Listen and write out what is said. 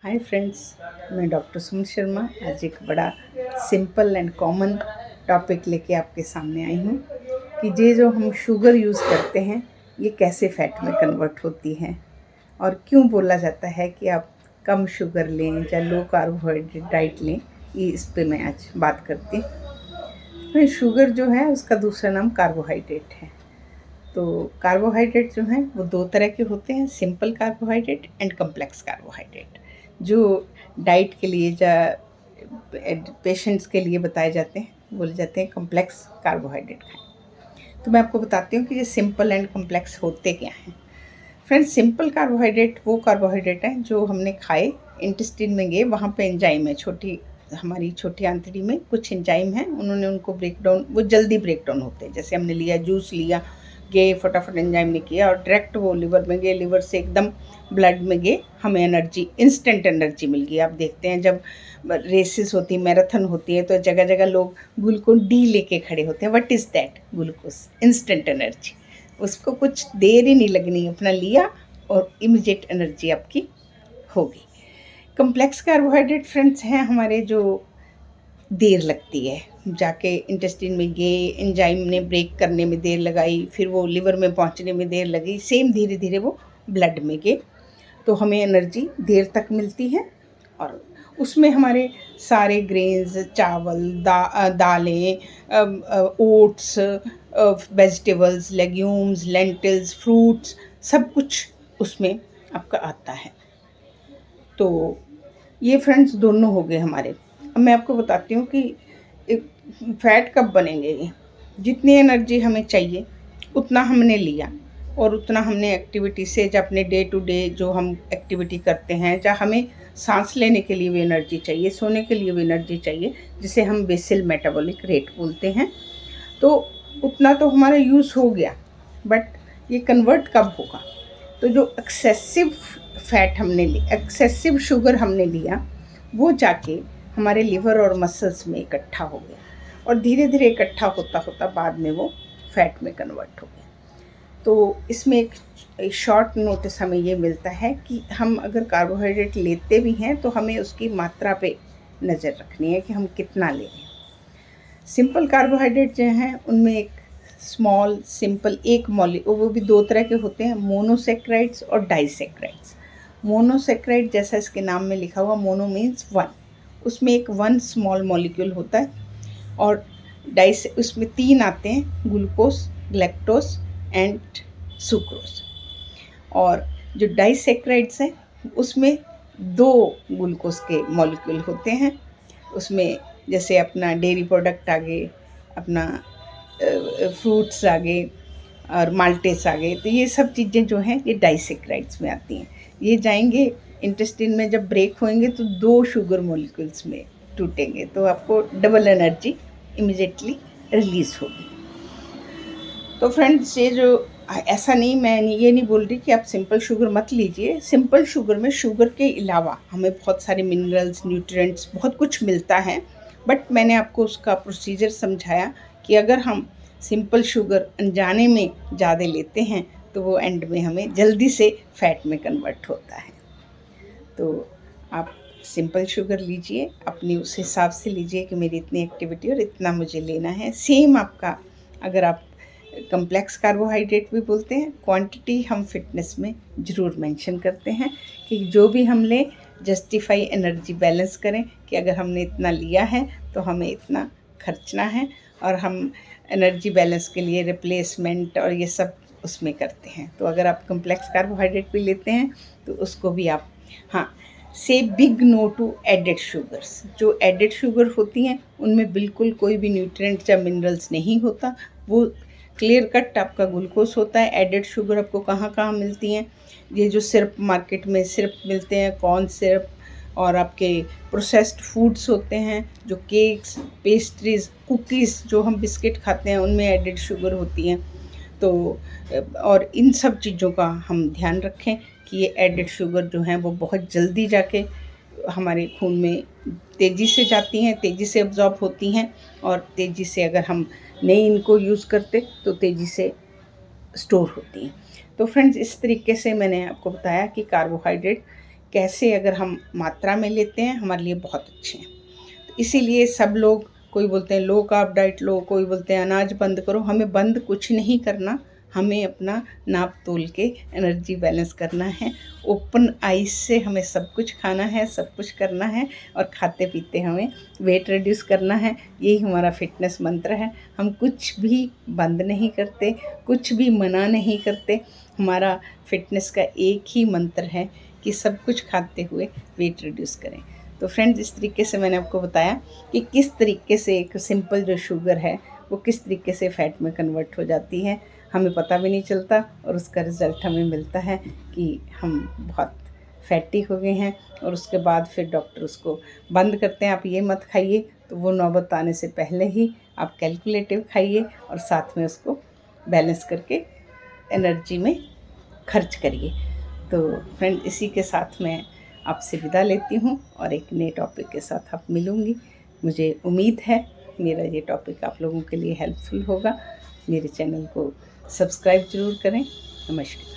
Hi friends, मैं doctor Suman Sharma आज एक बड़ा सिंपल एंड कॉमन टॉपिक लेके आपके सामने आई हूँ कि ये जो हम शुगर यूज़ करते हैं ये कैसे फ़ैट में कन्वर्ट होती है और क्यों बोला जाता है कि आप कम शुगर लें या लो कार्बोहाइड्रेट डाइट लें। ये इस पे मैं आज बात करती हूँ। तो शुगर जो है उसका दूसरा नाम कार्बोहाइड्रेट है। तो कार्बोहाइड्रेट जो हैं वो दो तरह के होते हैं, simple carbohydrate and complex carbohydrate, जो डाइट के लिए या पेशेंट्स के लिए बताए जाते हैं, बोले जाते हैं कम्प्लेक्स कार्बोहाइड्रेट खाएं। तो मैं आपको बताती हूँ कि ये सिंपल एंड कम्प्लेक्स होते क्या हैं। फ्रेंड्स, सिंपल कार्बोहाइड्रेट वो कार्बोहाइड्रेट हैं जो हमने खाए, इंटेस्टाइन में गए, वहाँ पे एंजाइम है, हमारी छोटी आंतड़ी में कुछ एंजाइम हैं, उन्होंने उनको ब्रेक डाउन, वो जल्दी ब्रेक डाउन होते हैं। जैसे हमने लिया, जूस लिया, गए फटाफट एंजाइम ने किया और डायरेक्ट वो लिवर में गए, लिवर से एकदम ब्लड में गए, हमें एनर्जी, इंस्टेंट एनर्जी मिल गई। आप देखते हैं जब रेसेस होती, मैराथन होती है, तो जगह जगह लोग ग्लूकोन डी लेके खड़े होते हैं। What is that? Glucose, instant energy. उसको कुछ देर ही नहीं लगनी, अपना लिया और इमीडिएट एनर्जी आपकी हो गई। कम्प्लेक्स कार्बोहाइड्रेट फ्रेंड्स हैं हमारे, जो देर लगती है, जाके इंटेस्टाइन में गए, एंजाइम ने ब्रेक करने में देर लगाई, फिर वो लिवर में पहुंचने में देर लगी, सेम धीरे धीरे वो ब्लड में गए, तो हमें एनर्जी देर तक मिलती है। और उसमें हमारे सारे ग्रेन्स, चावल, दालें, oats, vegetables, legumes, lentils, fruits, सब कुछ उसमें आपका आता है। तो ये फ्रेंड्स दोनों हो गए हमारे। अब मैं आपको बताती हूँ कि फ़ैट कब बनेंगे। ये जितनी एनर्जी हमें चाहिए उतना हमने लिया और उतना हमने एक्टिविटी से, जब अपने डे टू डे जो हम एक्टिविटी करते हैं, या हमें सांस लेने के लिए भी एनर्जी चाहिए, सोने के लिए भी एनर्जी चाहिए, जिसे हम बेसल मेटाबॉलिक रेट बोलते हैं, तो उतना तो हमारा यूज़ हो गया। बट ये कन्वर्ट कब होगा? तो जो एक्सेसिव फैट हमने लिया, एक्सेसिव शुगर हमने लिया, वो जाके हमारे लिवर और मसल्स में इकट्ठा हो गया और धीरे धीरे इकट्ठा होता होता बाद में वो फैट में कन्वर्ट हो गया। तो इसमें एक शॉर्ट नोटिस हमें ये मिलता है कि हम अगर कार्बोहाइड्रेट लेते भी हैं तो हमें उसकी मात्रा पे नज़र रखनी है कि हम कितना ले रहे हैं। सिंपल कार्बोहाइड्रेट जो हैं उनमें एक स्मॉल सिंपल एक वो भी दो तरह के होते हैं, मोनोसेक्राइड्स और डाइसेक्राइड्स। मोनोसेक्राइड जैसा इसके नाम में लिखा हुआ, मोनो मीन्स वन, उसमें एक वन स्मॉल मॉलिक्यूल होता है, और उसमें तीन आते हैं, ग्लूकोज, ग्लैक्टोज एंड सुक्रोज। और जो डाइसेक्राइड्स हैं उसमें दो ग्लूकोज के मॉलिक्यूल होते हैं। उसमें जैसे अपना डेयरी प्रोडक्ट आ गए, अपना फ्रूट्स आ गए और माल्टेस आ गए, तो ये सब चीज़ें जो हैं ये डाइसेक्राइड्स में आती हैं। ये जाएंगे इंटेस्टाइन में, जब ब्रेक होंगे तो दो शुगर मॉलिक्यूल्स में टूटेंगे, तो आपको डबल एनर्जी इमिडिएटली रिलीज़ होगी। तो फ्रेंड्स, ये जो ऐसा नहीं, मैं ये नहीं बोल रही कि आप सिंपल शुगर मत लीजिए। सिंपल शुगर में शुगर के अलावा हमें बहुत सारे मिनरल्स, न्यूट्रिएंट्स, बहुत कुछ मिलता है। बट मैंने आपको उसका प्रोसीजर समझाया कि अगर हम सिंपल शुगर अनजाने में ज़्यादा लेते हैं तो वो एंड में हमें जल्दी से फैट में कन्वर्ट होता है। तो आप सिंपल शुगर लीजिए, अपनी उस हिसाब से लीजिए कि मेरी इतनी एक्टिविटी और इतना मुझे लेना है। सेम आपका, अगर आप कम्प्लेक्स कार्बोहाइड्रेट भी बोलते हैं, क्वांटिटी हम फिटनेस में ज़रूर मेंशन करते हैं कि जो भी हम लें जस्टिफाई एनर्जी बैलेंस करें, कि अगर हमने इतना लिया है तो हमें इतना खर्चना है, और हम एनर्जी बैलेंस के लिए रिप्लेसमेंट और ये सब उसमें करते हैं। तो अगर आप कम्प्लेक्स कार्बोहाइड्रेट भी लेते हैं तो उसको भी आप, हाँ, से big no to added sugars. जो एडेड शुगर होती हैं उनमें बिल्कुल कोई भी न्यूट्रिएंट या मिनरल्स नहीं होता, वो क्लियर कट आपका ग्लूकोज होता है। एडेड शुगर आपको कहाँ कहाँ मिलती हैं? ये जो सिरप, मार्केट में सिरप मिलते हैं, कॉर्न सिरप, और आपके प्रोसेस्ड फूड्स होते हैं, जो केक्स, पेस्ट्रीज़, कुकीज़, जो हम बिस्किट खाते हैं, उनमें एडेड शुगर होती हैं। तो और इन सब चीज़ों का हम ध्यान रखें कि ये एडेड शुगर जो हैं वो बहुत जल्दी जाके हमारे खून में तेज़ी से जाती हैं, तेज़ी से अब्ज़ॉर्ब होती हैं, और तेज़ी से अगर हम नहीं इनको यूज़ करते तो तेज़ी से स्टोर होती हैं। तो फ्रेंड्स, इस तरीके से मैंने आपको बताया कि कार्बोहाइड्रेट कैसे अगर हम मात्रा में लेते हैं हमारे लिए बहुत अच्छे हैं। तो इसीलिए सब लोग, कोई बोलते हैं लो कार्ब डाइट लो, कोई बोलते हैं अनाज बंद करो। हमें बंद कुछ नहीं करना, हमें अपना नाप तोल के एनर्जी बैलेंस करना है। ओपन आइज से हमें सब कुछ खाना है, सब कुछ करना है, और खाते पीते हमें वेट रिड्यूस करना है। यही हमारा फिटनेस मंत्र है। हम कुछ भी बंद नहीं करते, कुछ भी मना नहीं करते। हमारा फिटनेस का एक ही मंत्र है कि सब कुछ खाते हुए वेट रिड्यूस करें। तो फ्रेंड्स, इस तरीके से मैंने आपको बताया कि किस तरीके से एक सिंपल जो शुगर है वो किस तरीके से फ़ैट में कन्वर्ट हो जाती है, हमें पता भी नहीं चलता, और उसका रिज़ल्ट हमें मिलता है कि हम बहुत फैटी हो गए हैं। और उसके बाद फिर डॉक्टर उसको बंद करते हैं, आप ये मत खाइए। तो वो नौबत आने से पहले ही आप कैलकुलेटिव खाइए और साथ में उसको बैलेंस करके एनर्जी में खर्च करिए। तो फ्रेंड, इसी के साथ मैं आपसे विदा लेती हूँ और एक नए टॉपिक के साथ आप मिलूँगी। मुझे उम्मीद है मेरा ये टॉपिक आप लोगों के लिए हेल्पफुल होगा। मेरे चैनल को सब्सक्राइब ज़रूर करें। नमस्कार।